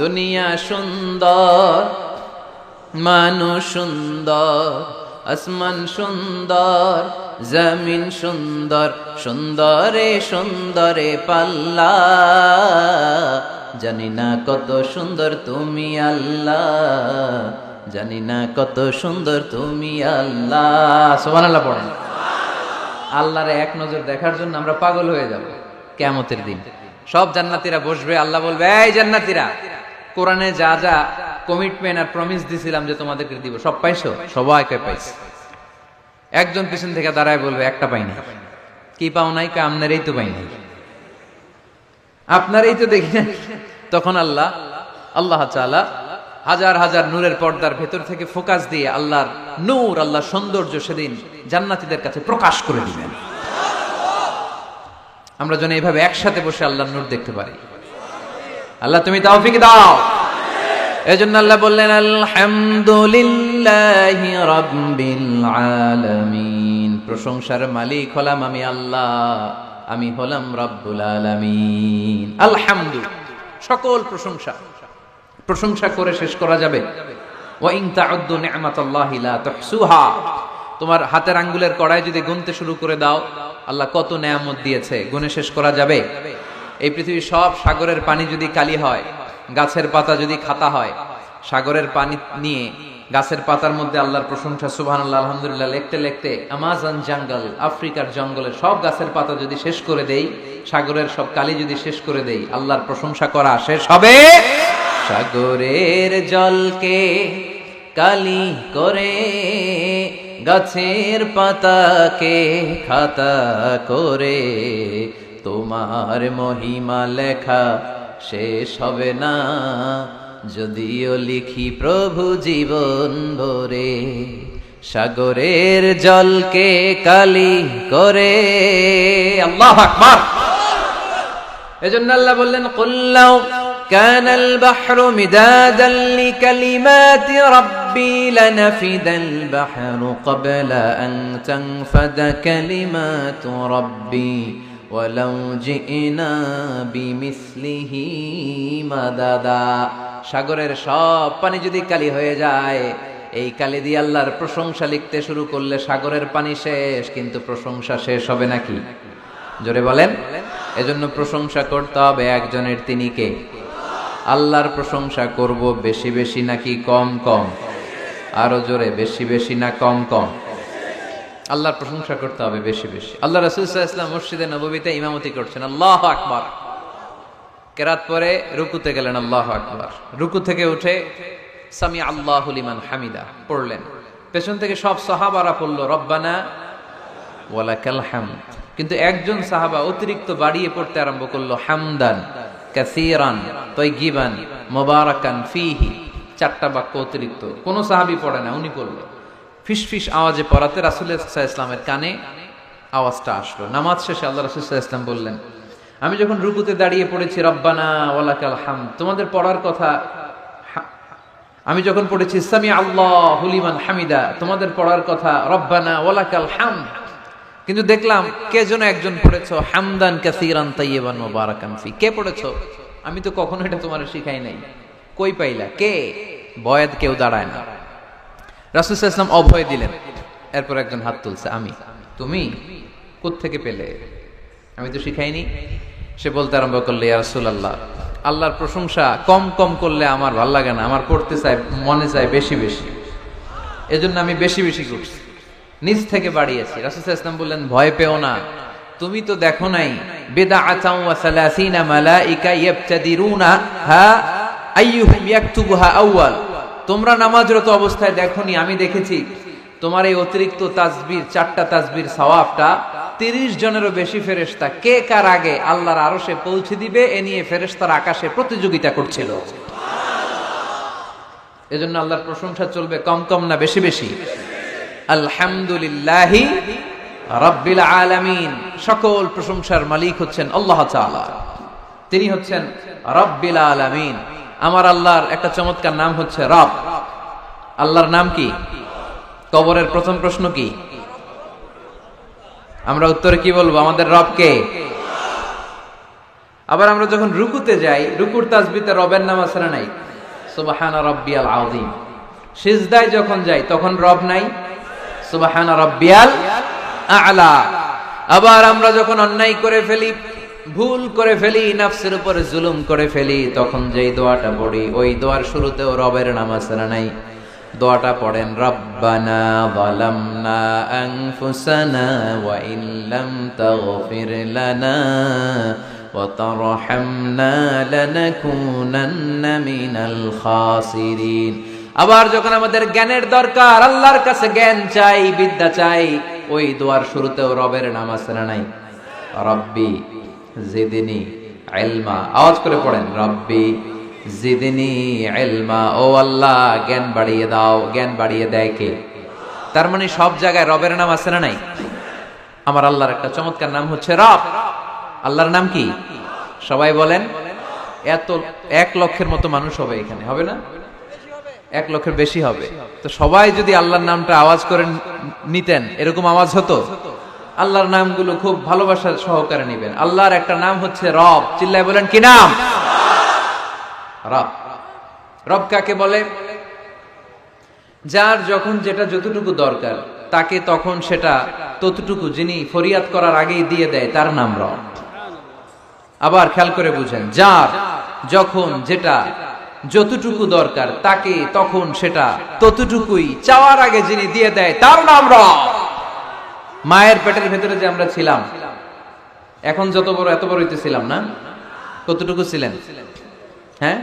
দুনিয়া সুন্দর, মানুষ সুন্দর, আসমান সুন্দর, জমিন সুন্দর, সুন্দরে সুন্দরে পাল্লা। জানি না কত সুন্দর তুমি আল্লাহ, জানি না কত সুন্দর তুমি আল্লাহ। সুবহানাল্লাহ পড়েন। আল্লাহরে এক নজর দেখার জন্য আমরা পাগল হয়ে যাব কিয়ামতের দিন। সব জান্নাতীরা বসবে, আল্লাহ বলবে, এই জান্নাতীরা, কোরআনে যা যা কমিটমেন্ট আর প্রমিস দিছিলাম যে তোমাদেরকে দিব, সব পাইছো? সবাইকে পাইছি। একজন পিছন থেকে দাঁড়ায় বলবে, একটা পাই নাই। কি পাও নাই? আপনারই তো পাই নাই, আপনারই তো দেখি না। তখন আল্লাহ তাআলা হাজার হাজার নূরের পর্দার ভেতর থেকে ফোকাস দিয়ে আল্লাহর নূর, আল্লাহর সৌন্দর্য সেদিন জান্নাতীদের কাছে প্রকাশ করে দিবেন। আমরা যেন এইভাবে একসাথে বসে আল্লাহর নূর দেখতে পারি। আল্লাহ তুমি তৌফিক দাও। এজন্য আল্লাহ বললেন, আলহামদুলিল্লাহি রাব্বিল আলামিন। প্রশংসার মালিক হলাম আমি আল্লাহ, আমি হলাম রব্বুল আলামিন। আলহামদু, সকল প্রশংসা, প্রশংসা করে শেষ করা যাবে। ওয়া ইন তাউদ্দু নি'মাতাল্লাহি লা তুহসুহা। তোমার হাতের আঙ্গুলের কড়াই যদি গুনতে শুরু করে দাও, আল্লাহ কত নেয়ামত দিয়েছে, গুনে শেষ করা যাবে? এই পৃথিবীর সব সাগরের পানি যদি কালি হয়, গাছের পাতা যদি খাতা হয়, সাগরের পানি নিয়ে গাছের পাতার মধ্যে আল্লাহর প্রশংসা, সুবহানাল্লাহ, আলহামদুলিল্লাহ লিখতে লিখতে আমাজন জঙ্গল, আফ্রিকার জঙ্গলের সব গাছের পাতা যদি শেষ করে দেই, সাগরের সব কালি যদি শেষ করে দেই, আল্লাহর প্রশংসা করা শেষ হবে? সাগরের জলকে কালি করে, গাছের পাতাকে খাতা করে, তোমার মহিমা লেখা শেষ হবে না, যদিও লিখি প্রভু জীবন ভরে। সাগরের জলকে কালি করে। আল্লাহু আকবার। এজন্য আল্লাহ বললেন, কুল্লাউ কানাল বাহরু মিদাদান লিকালিমাতি রাব্বি লানাফিদাল বাহরু ক্বাবলা আন তানফাদা কালিমাতু রাব্বি ওয়ালাউ জিনা বিমিসলিহি মাদাদা। সাগরের সব পানি যদি কালি হয়ে যায়, এই কালি দিয়ে আল্লাহর প্রশংসা লিখতে শুরু করলে সাগরের পানি শেষ, কিন্তু প্রশংসা শেষ হবে নাকি? জোরে বলেন। এজন্য প্রশংসা করতে হবে একজনের, তিনি কে? আল্লাহর প্রশংসা করব বেশি বেশি নাকি কম কম? আরো জোরে, বেশি বেশি না কম কম? আল্লাহর প্রশংসা করতে হবে বেশি বেশি। আল্লাহ রাসূল সাল্লাল্লাহু আলাইহি ওয়াসাল্লাম মসজিদে নববীতে ইমামতি করছেন, আল্লাহু আকবার। কেরাত পরে রুকুতে গেলেন, আল্লাহু আকবার। রুকু থেকে উঠে সামি আল্লাহু লিমান হামিদা পড়লেন। পেছন থেকে সব সাহাবারা পড়ল রব্বানা ওয়ালাকাল হামদ। কিন্তু একজন সাহাবা অতিরিক্ত বাড়িয়ে পড়তে আরম্ভ করলো, হামদান কাসীরান তাইয়িবান মুবারাকান ফীহি। চারটা বাক্য অতিরিক্ত, কোন সাহাবী পড়ে না, উনি পড়ল। ফিসফিস আওয়াজে পড়াতে রাসূল সাল্লাল্লাহু আলাইহি ওয়াসাল্লামের কানে আওয়াজটা আসলো। নামাজ শেষে আল্লাহ রাসূল সাল্লাল্লাহু আলাইহি ওয়াসাল্লাম বললেন, আমি যখন রুকুতে দাঁড়িয়ে পড়েছি রব্বানা ওয়ালাকাল হামদ, তোমাদের পড়ার কথা, আমি যখন পড়েছি সামি আল্লাহু লিমান হামিদা, তোমাদের পড়ার কথা রব্বানা ওয়ালাকাল হামদ, কিন্তু দেখলাম কে যেন একজন পড়েছো হামদান কাসীরান তাইয়িবান মুবারাকান ফি। কে পড়েছো? আমি তো কখনো এটা তোমার শিখাই নাই, কই পাইলা? কে? বয়াত কেউ দাঁড়ায় না। রাসূল সাল্লাল্লাহু আলাইহি ওয়াসাল্লাম অভয় দিলেন। এরপর একজন হাত তুলছে, আমি। তুমি কোত্থেকে পেলে? আমি তো শিখাইনি। সে বলতে আরম্ভ করলে, ইয়া রাসূলুল্লাহ, আল্লাহর প্রশংসা কম কম করলে আমার ভাল লাগে না, আমার পড়তে চাই, মনে চায় বেশি বেশি, এজন্য আমি বেশি বেশি করছি, নিজ থেকে বাড়িয়েছি। রাসূল সাল্লাল্লাহু আলাইহি ওয়াসাল্লাম বললেন, ভয় পেও না, তুমি তো দেখো নাই বিদআতাও ওয়া সালাসিনা মালাইকা ইয়াবতাদিরুনা হা আইয়ুহুম ইয়াকতুবুহা আউয়াল। তোমরা নামাজরত অবস্থায় দেখোনি, আমি দেখেছি তোমার এই অতিরিক্ত তাসবির, চারটা তাসবির সওয়াবটা 30 জনেরও বেশি ফেরেশতা কে কার আগে আল্লাহর আরশে পৌঁছে দিবে, এ নিয়ে ফেরেশতারা আকাশে প্রতিযোগিতা করছিল। এজন্য আল্লাহর প্রশংসা চলবে কম কম না বেশি বেশি? আলহামদুলিল্লাহি রাব্বিল আলামিন। সকল প্রশংসার মালিক হচ্ছেন আল্লাহ তাআলা, তিনি হচ্ছেন রাব্বিল আলামিন। আমার আল্লাহর একটা চমৎকার নাম হচ্ছে রব। আল্লাহর নাম কি? কবরের প্রথম প্রশ্ন কি? আমরা উত্তরে কি বলবো? আমাদের রব কে? আবার আমরা যখন রুকুতে যাই, রুকুর তাসবিতে রবের নাম আছে না নাই? সুবহানা রাব্বিয়াল আযীম। সিজদায় যখন যাই তখন রব নাই? সুবহানা রাব্বিয়াল আ'লা। আবার আমরা যখন অন্যায় করে ফেলি, ভুল করে ফেলি, নফসের উপরে জুলুম করে ফেলি, তখন যেই দোয়াটা পড়ি ওই দোয়ার শুরুতেও রবের নাম আছে না নাই? দোয়াটা পড়েন, রব্বানা যালামনা আনফুসানা ওয়া ইল্লাম তাগফির লানা ওয়া তারহামনা লানাকুনান্না মিনাল খাসিরিন। আবার যখন আমাদের জ্ঞানের দরকার, আল্লাহর কাছে জ্ঞান চাই, বিদ্যা চাই, ওই দোয়ার শুরুতেও রবের নাম আছে না নাই? রব্বি জিদনি ইলমা। আওয়াজ করে পড়েন, রব্বি জিদনি ইলমা। ও আল্লাহ, জ্ঞান বাড়িয়ে দাও। জ্ঞান বাড়িয়ে দেয় কে? তার মানে সব জায়গায় রবের নাম আছে না নাই? আমার আল্লাহর একটা চমৎকার নাম হচ্ছে রব। আল্লাহর নাম কি? সবাই বলেন। এত 1 লক্ষের মতো মানুষ হবে এখানে, হবে না? 1 লক্ষের বেশি হবে। তো সবাই যদি আল্লাহর নামটা আওয়াজ করে নিতেন, এরকম আওয়াজ হতো। আল্লাহর নামগুলো খুব ভালোবাসার সহকারে নিবেন। আল্লাহর একটা নাম হচ্ছে রব। চিল্লায় বলেন, কি নাম? রব। রব কাকে বলে? যার যখন যেটা যতটুকু দরকার তাকে তখন সেটা ততটুকু, যিনি ফরিয়াদ করার আগেই দিয়ে দেয়, তার নাম রব। আবার খেয়াল করে বুঝেন, যার যখন যেটা যতটুকু দরকার তাকে তখন সেটা ততটুকুই চাওয়ার আগে যিনি দিয়ে দেয়, তার নাম রব। মায়ের পেটের ভেতরে যে আমরা ছিলাম, এখন যত বড় এত বড় হইতেছিলাম না? কতটুকু ছিলেন? হ্যাঁ,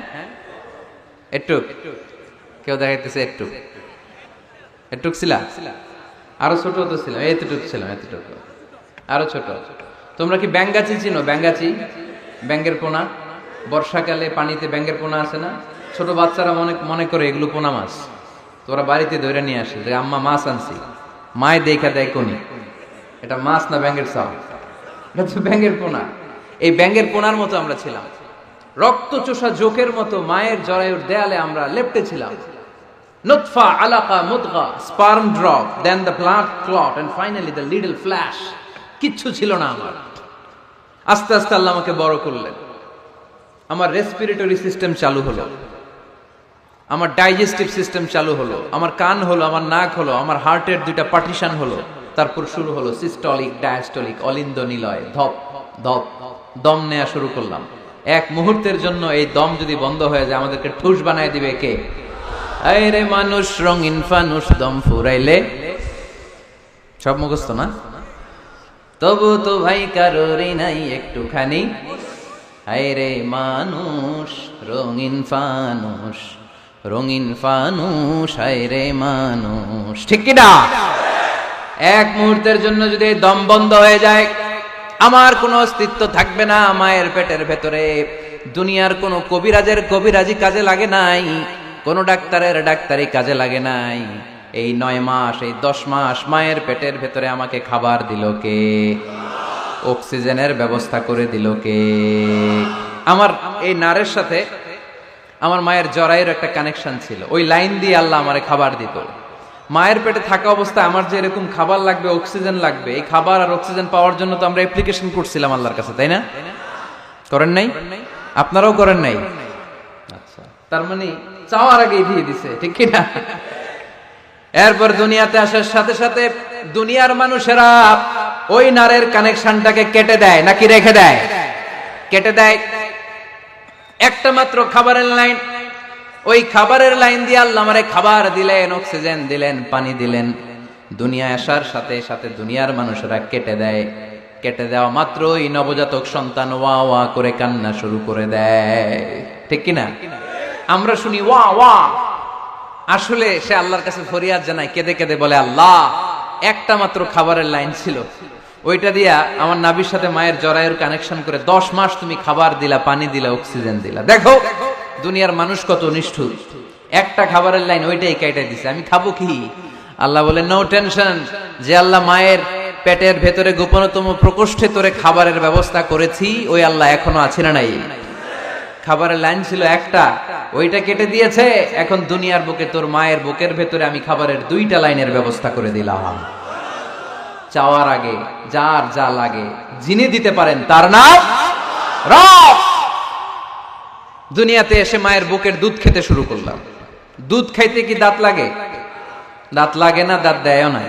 একটু। কেউ দেখাইতেছে একটু, একটু ছিলাম। আরো ছোট তো ছিলাম, এতটুকু ছিলাম, এতটুকু। আরো ছোট। তোমরা কি ব্যাঙ্গাচি চিনো? ব্যাঙ্গাচি, ব্যাঙ্গের পোনা। বর্ষাকালে পানিতে ব্যাঙ্গের পোনা আছে না? ছোট বাচ্চারা মনে করে এগুলো পোনা মাছ। তোরা বাড়িতে ধরে নিয়ে আসে যে আম্মা মাছ আনছি, মায় দেখা দেয় কোনি এটা মাছ না ব্যাঙ্গের চাও, এটা তো ব্যাঙ্গের পোনা। এই ব্যাঙ্গের পোনার মতো আমরা ছিলাম, রক্ত চোষা জোকের মতো মায়ের জরায়ুর দেয়ালে আমরা লেপ্টে ছিলাম। নুতফা, আলাকা, মুদগা, sperm drop, then the blood clot and finally the little flesh. কিচ্ছু ছিল না আমার। আস্তে আস্তে আল্লাহ আমাকে বড় করলেন। আমার রেসপিরেটরি সিস্টেম চালু হলো, আমার ডাইজেস্টিভ সিস্টেম চালু হলো, আমার কান হলো, আমার নাক হলো, আমার হার্টের 2টা পার্টিশন হলো। তারপর শুরু হলো সিস্টলিক, ডায়াস্টলিক, অলিন্দ নিলয়, ধপ ধপ, দম নেওয়া শুরু করলাম। এক মুহূর্তের জন্য এই দম যদি বন্ধ হয়ে যায়, আমাদেরকে ঠুস বানায় দিবে কে? আরে মানুষ রঙিন ফানুষ, দম ফুরাইলে সব মুখস্থ না? তবু তো ভাই কারোরই নাই একটুখানি। আরে মানুষ রঙিন ফানুষ, রঙিন ফানুষ, আরে মানুষ। ঠিক কি না? এক মুহূর্তের জন্য যদি দম বন্ধ হয়ে যায়, আমার কোনো অস্তিত্ব থাকবে না মায়ের পেটের ভেতরে। দুনিয়ার কোনো কবিরাজের কবিরাজি কাজে লাগে নাই, কোনো ডাক্তারের ডাক্তারি কাজে লাগে নাই। এই 9 মাস, এই 10 মাস মায়ের পেটের ভেতরে আমাকে খাবার দিল কে? অক্সিজেনের ব্যবস্থা করে দিল কে? আমার এই নারের সাথে আমার মায়ের জরায়ুর একটা কানেকশন ছিল। ওই লাইন দিয়ে আল্লাহ আমারে খাবার দিত। মায়ের পেটে থাকা অবস্থায় আমার যে এরকম খাবার লাগবে, অক্সিজেন লাগবে, এই খাবার আর অক্সিজেন পাওয়ার জন্য তো আমরা অ্যাপ্লিকেশন করছিলাম আল্লাহর কাছে, তাই না? করেন নাই? আপনারাও করেন নাই? আচ্ছা, তার মানে চাওয়ার আগে দিয়ে দিছে, ঠিক কি না? এরপর দুনিয়াতে আসার সাথে সাথে দুনিয়ার মানুষেরা ওই নারের কানেকশনটাকে কেটে দেয় নাকি রেখে দেয়? কেটে দেয়। একটা মাত্র খাবারের লাইন, ওই খাবারের লাইন দিয়ে আল্লাহ আমারে খাবার দিলেন, অক্সিজেন দিলেন, পানি দিলেন। দুনিয়ায় আসার সাথে সাথে দুনিয়ার মানুষেরা কেটে দেয়। কেটে দেওয়া মাত্রই নবজাতক সন্তান ওয়া ওয়া করে কান্না শুরু করে দেয়, ঠিক কিনা? আমরা শুনি ওয়া ওয়া, আসলে সে আল্লাহর কাছে ফরিয়াদ জানায়, কেঁদে কেঁদে বলে, আল্লাহ একটা মাত্র খাবারের লাইন ছিল, ওইটা দিয়া আমার নাভির সাথে মায়ের জরায়ুর কানেকশন করে 10 মাস তুমি খাবার দিলা, পানি দিলা, অক্সিজেন দিলা। দেখো দুনিয়ার মানুষ কত নিষ্ঠুর। একটা খাবারের লাইন ওইটাই কেটে দিছে, আমি খাবো কি? আল্লাহ বলে, নো টেনশন, যে আল্লাহ মায়ের পেটের ভেতরে গোপনতম প্রকোষ্ঠে তোরে খাবারের ব্যবস্থা করেছি, ওই আল্লাহ এখনো আছে না নাই? খাবারের লাইন ছিল একটা, ওইটা কেটে দিয়েছে। এখন দুনিয়ার বুকে তোর মায়ের বুকের ভেতরে আমি খাবারের 2টা লাইনের ব্যবস্থা করে দিলাম। চাওয়ার আগে যার যা লাগে যিনি দিতে পারেন তার নাম রব। দুনিয়াতে এসে মায়ের বুকের দুধ খেতে শুরু করলাম। দুধ খাইতে কি দাঁত লাগে? দাঁত লাগে না, দাঁত দেয়ও না।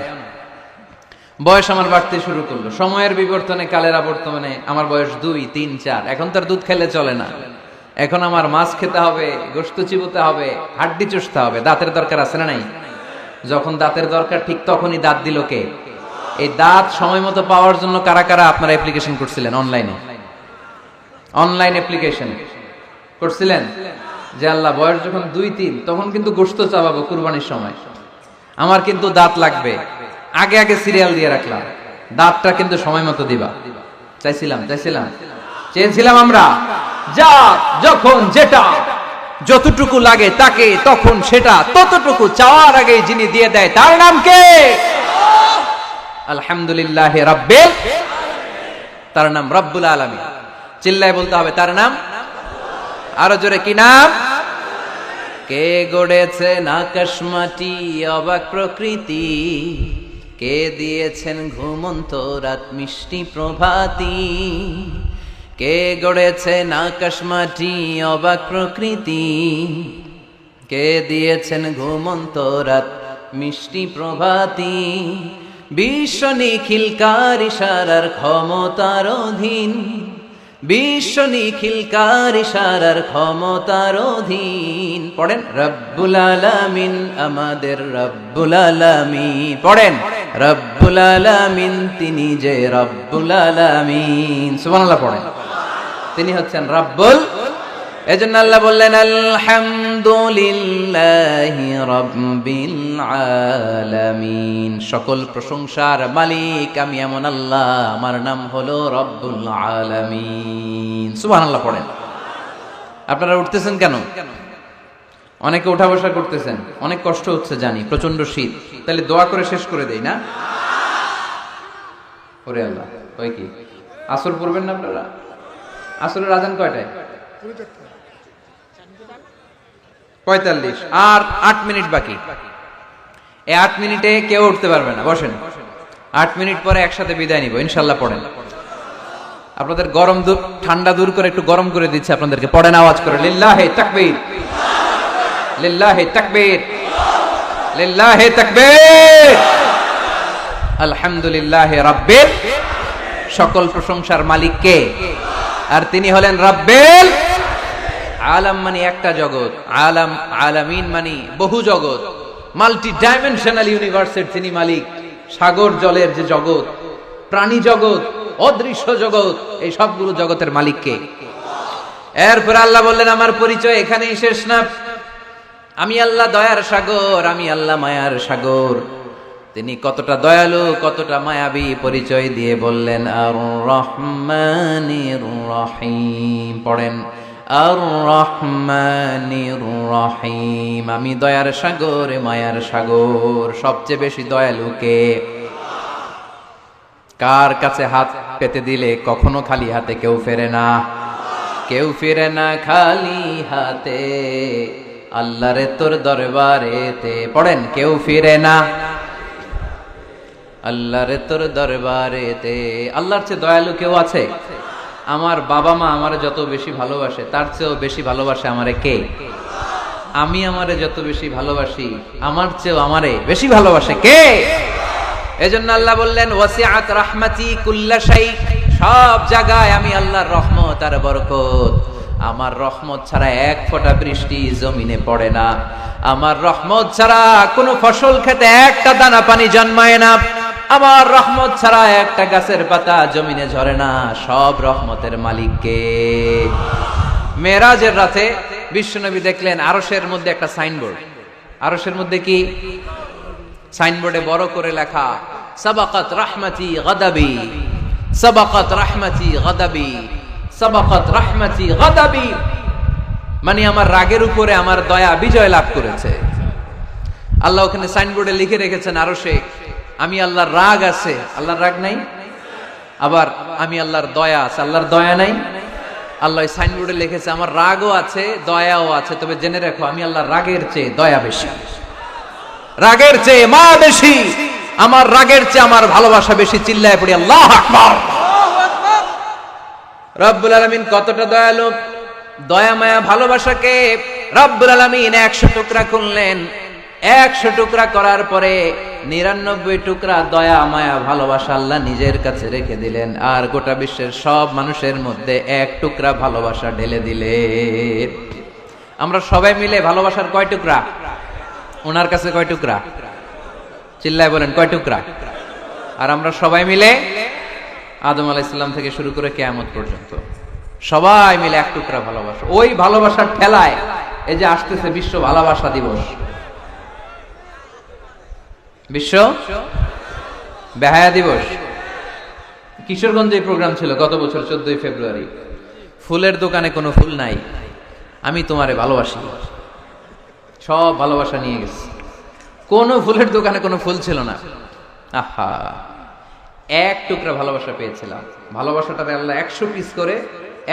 বয়স আমার বাড়তে শুরু করলো, সময়ের বিবর্তনে, কালের আবর্তনে আমার বয়স 2, 3, 4। এখন তার দুধ খেলে চলে না। এখন আমার মাছ খেতে হবে, গোশত চিবোতে হবে, হাড্ডি চুষতে হবে। দাঁতের দরকার আছে না নাই? যখন দাঁতের দরকার ঠিক তখনই দাঁত দিল কে? এই দাঁত সময় মতো পাওয়ার জন্য কারা কারা আপনারা অ্যাপ্লিকেশন করছিলেন? অনলাইন অ্যাপ্লিকেশন করছিলেন যে আল্লাহ বয়স যখন 2, 3 তখন কিন্তু গোশত চাবাবো কুরবানির সময়, আমার কিন্তু দাঁত লাগবে, আগে আগে সিরিয়াল দিয়ে রাখলাম, দাঁতটা কিন্তু সময় মতো দিবা। চেয়েছিলাম আমরা, যা যখন যেটা যতটুকু লাগে তাকে তখন সেটা ততটুকু চাওয়ার আগে যিনি দিয়ে দেয় তার নাম কে? আলহামদুলিল্লাহ রাব্বিল, তার নাম রব্বুল আলামিন। চিল্লায় বলতে হবে তার নাম। আরো জোরে, কি নাম? কে গড়েছেন আকাশ মাটি অবাক প্রকৃতি, কে দিয়েছেন ঘুমন্ত রাত মিষ্টি প্রভাতী, কে গড়েছেন আকাশ মাটি অবাক প্রকৃতি, কে দিয়েছেন ঘুমন্ত রাত মিষ্টি প্রভাতী, বিশ্ব নিখিলকার ইশারার ক্ষমতার অধীন, বিশ্ব নিখিলকার ইশারার ক্ষমতার অধীন। পড়েন রব্বুল আলামিন, আমাদের রব্বুল আলামিন। পড়েন রব্বুল আলামিন, তিনি যে রব্বুল আলামিন। সুবহানাল্লাহ পড়েন, তিনি হচ্ছেন রব্বুল। এজন্য আল্লাহ বললেন আলহামদুলিল্লাহি রাব্বিল আলামিন, সকল প্রশংসার মালিক আমি এমন আল্লাহ, আমার নাম হলো রব্বুল আলামিন। সুবহানাল্লাহ পড়েন। আপনারা উঠতেছেন কেন? অনেকে উঠা বসা করতেছেন, অনেক কষ্ট হচ্ছে জানি, প্রচন্ড শীত। তাহলে দোয়া করে শেষ করে দেই না? ওরে আল্লাহ, ওই কি আসর পড়বেন না আপনারা? আসরের আজান কয়টায়? 45, আর 8 মিনিট বাকি। এই 8 মিনিটে কেউ উঠতে পারবে না, বসেন। 8 মিনিট পরে একসাথে বিদায় নিব ইনশাআল্লাহ। পড়েন, আপনাদের গরম দূর ঠান্ডা দূর করে একটু গরম করে দিচ্ছে আপনাদেরকে। পড়েন আওয়াজ করে, লিল্লাহি তাকবীর, লিল্লাহি তাকবীর, লিল্লাহি তাকবীর, আলহামদুলিল্লাহি রাব্বিল। সকল প্রশংসার মালিক কে? আর তিনি হলেন রাব্বিল আলাম, মানে একটা জগৎ, আলাম আলামিন মানে বহু জগৎ, মাল্টি ডাইমেনশনাল ইউনিভার্সের তিনি মালিক। সাগর জলের যে জগৎ, প্রাণী জগৎ, অদৃশ্য জগৎ, এই সবগুলো জগতের মালিক কে? এরপর আল্লাহ বললেন আমার পরিচয় এখানেই শেষ না, আমি আল্লাহ দয়ার সাগর, আমি আল্লাহ মায়ার সাগর। তিনি কতটা দয়ালু, কতটা মায়াবী পরিচয় দিয়ে বললেন আর রহমানির রহিম। পড়েন আর রহমানির রহিম, আমি দয়ার সাগর, মায়ার সাগর। সবচেয়ে বেশি দয়ালু কে? কার কাছে হাত পেতে দিলে কখনো খালি হাতে কেউ ফেরে না, কেউ ফিরে না খালি হাতে, আল্লাহরে তোর দরবারেতে। পড়েন কেউ ফিরে না, আল্লাহরে তোর দরবারেতে। আল্লাহর চেয়ে দয়ালু কেউ আছে? আমার বাবা মা আমারে যত বেশি ভালোবাসে তার চেয়েও বেশি ভালোবাসে আমারে কে? আমি আমারে যত বেশি ভালোবাসি আমার চেয়েও আমারে বেশি ভালোবাসে কে? এজন্য আল্লাহ বললেন ওয়াসিআত রাহমাতি কুল্লা শাই, সব জায়গায় আমি আল্লাহর রহমত আর বরকত। আমার রহমত ছাড়া এক ফোঁটা বৃষ্টি জমিনে পড়ে না, আমার রহমত ছাড়া কোনো ফসল খেতে একটা দানা পানি জন্মায় না, আমার রহমত ছাড়া একটা গাছের পাতা জমিনে ঝরে না। সব রহমতের মালিক কে? মেরাজের রাতে বিশ্বনবী দেখলেন আরশের মধ্যে একটা সাইনবোর্ড। আরশের মধ্যে কি? সাইনবোর্ডে বড় করে লেখা সাবাকাত রাহমাতি গাদাবি, সাবাকাত রাহমাতি গাদাবি, সাবাকাত রাহমাতি গাদাবি, মানে আমার রাগের উপরে আমার দয়া বিজয় লাভ করেছে। আল্লাহ ওখানে সাইনবোর্ডে লিখে রেখেছেন আরশে আমি আল্লাহর রাগ আছে, আল্লাহর রাগ নাই, আবার আমি আল্লাহর দয়া আছে, আল্লাহর দয়া নাই। আল্লাহ সাইনবোর্ডে লিখেছে আমার রাগও আছে দয়াও আছে, তবে জেনে রাখো আমি আল্লাহর রাগের চেয়ে দয়া বেশি, রাগের চেয়ে মা বেশি, আমার রাগের চেয়ে আমার ভালোবাসা বেশি। চিল্লায় পড়ি আল্লাহু আকবার। রব্বুল আলামিন কতটা দয়ালু, দয়া মায়া ভালোবাসাকে রব্বুল আলামিন 100 টুকরা করলেন। 100 টুকরা করার পরে 99 টুকরা দয়া মায়া ভালোবাসা আল্লাহ নিজের কাছে রেখে দিলেন, আর গোটা বিশ্বের সব মানুষের মধ্যে 1 টুকরা ভালোবাসা ঢেলে দিলেন। আমরা সবাই মিলে ভালোবাসার কয় টুকরা? ওনার কাছে কয় টুকরা? চিল্লায় বলেন কয় টুকরা? আর আমরা সবাই মিলে আদম আলাইহিস সালাম থেকে শুরু করে কিয়ামত পর্যন্ত সবাই মিলে 1 টুকরা ভালোবাসা। ওই ভালোবাসার ঠেলায় এই যে আসতেছে বিশ্ব ভালোবাসা দিবস, বিশ্ব বেহায়া দিবস। কিশোরগঞ্জে প্রোগ্রাম ছিল গত বছর 14 ফেব্রুয়ারি। ফুলের দোকানে কোনো ফুল নাই, আমি তোমারে ভালোবাসি, সব ভালোবাসা নিয়ে গেছে। কোন ফুলের দোকানে কোনো ফুল ছিল না। আহা, 1 টুকরা ভালোবাসা পেয়েছিলাম। ভালোবাসাটারে আল্লাহ 100 পিস করে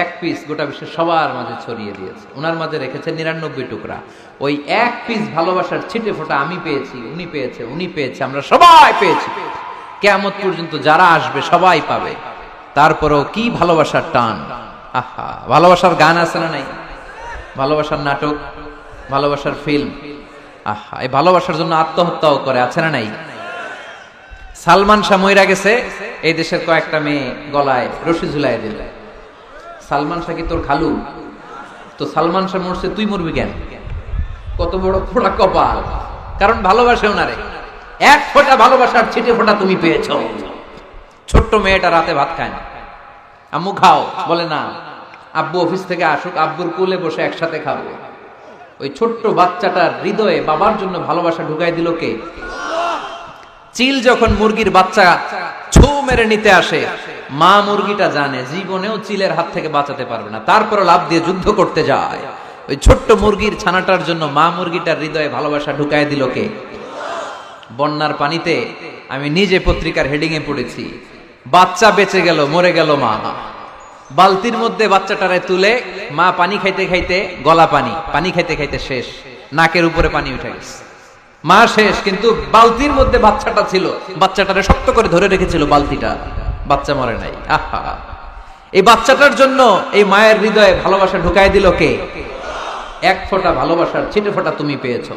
1 পিস গোটা বিশ্বের সবার মাঝে ছড়িয়ে দিয়েছে। ওনার মাঝে রেখেছে 99 টুকরা। ওই 1 পিস ভালোবাসার ছিটে ফোঁটা আমি পেয়েছি, উনি পেয়েছে, উনি পেয়েছে, আমরা সবাই পেয়েছি। কিয়ামত পর্যন্ত যারা আসবে সবাই পাবে। তারপরেও কি ভালোবাসার টান! আহা, ভালোবাসার গান আছে না নাই? ভালোবাসার নাটক, ভালোবাসার ফিল্ম। আহা, এই ভালোবাসার জন্য আত্মহত্যাও করে, আছে না নাই? সালমান শাহ মইরা গেছে, এই দেশের কয়েকটা মেয়ে গলায় রশি ঝুলাই দিল। সালমান শাহ কি তোর খালু? তো সালমান শাহ মরছে, তুই মরবি কেন? কত বড় পোড়া কপাল! কারণ ভালোবাসে ওনারে। 1 ফোঁটা ভালোবাসার ছিটে ফোঁটা তুমি পেয়েছো। ছোট্ট মেয়েটা রাতে ভাত খায় না, আম্মু খাও, বলে না, আব্বু অফিস থেকে আসুক, আব্বুর কোলে বসে একসাথে খাবো। ওই ছোট্ট বাচ্চাটার হৃদয়ে বাবার জন্য ভালোবাসা ঢুকাই দিল কে? চিল যখন মুরগির বাচ্চা ছু মেরে নিতে আসে, মা মুরগিটা জানে জীবনেও চিলের হাত থেকে বাঁচাতে পারবে না, তারপর লাভ দিয়ে যুদ্ধ করতে যায়। ওই ছোট্ট মুরগির ছানাটার জন্য মা মুরগিটার হৃদয়ে ভালোবাসা ঢুকায় দিল কে? বন্যার পানিতে আমি নিজে পত্রিকার হেডিং এ পড়েছি, বাচ্চা বেঁচে গেল, মরে গেল মা। বালতির মধ্যে বাচ্চাটারে তুলে মা পানি খাইতে খাইতে, গলা পানি, পানি খাইতে খাইতে শেষ, নাকের উপরে পানি উঠে গেছে, মা শেষ, কিন্তু বালতির মধ্যে বাচ্চাটা ছিল, বাচ্চাটারে শক্ত করে ধরে রেখেছিল বালতিটা, বাচ্চা মরে নাই। আহা, এই বাচ্চাটার জন্য এই মায়ের হৃদয়ে ভালোবাসা ঢুকাই দিল কে? 1 ফোঁটা ভালোবাসার ছিটে ফোঁটা তুমি পেয়েছো।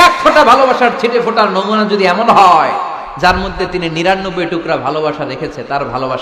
1 ফোঁটা ভালোবাসার ছিটে ফোঁটার নমুনা যদি এমন হয় যার মধ্যে তিনি 99 টুকরা ভালোবাসা রেখেছে, তার ভালোবাসা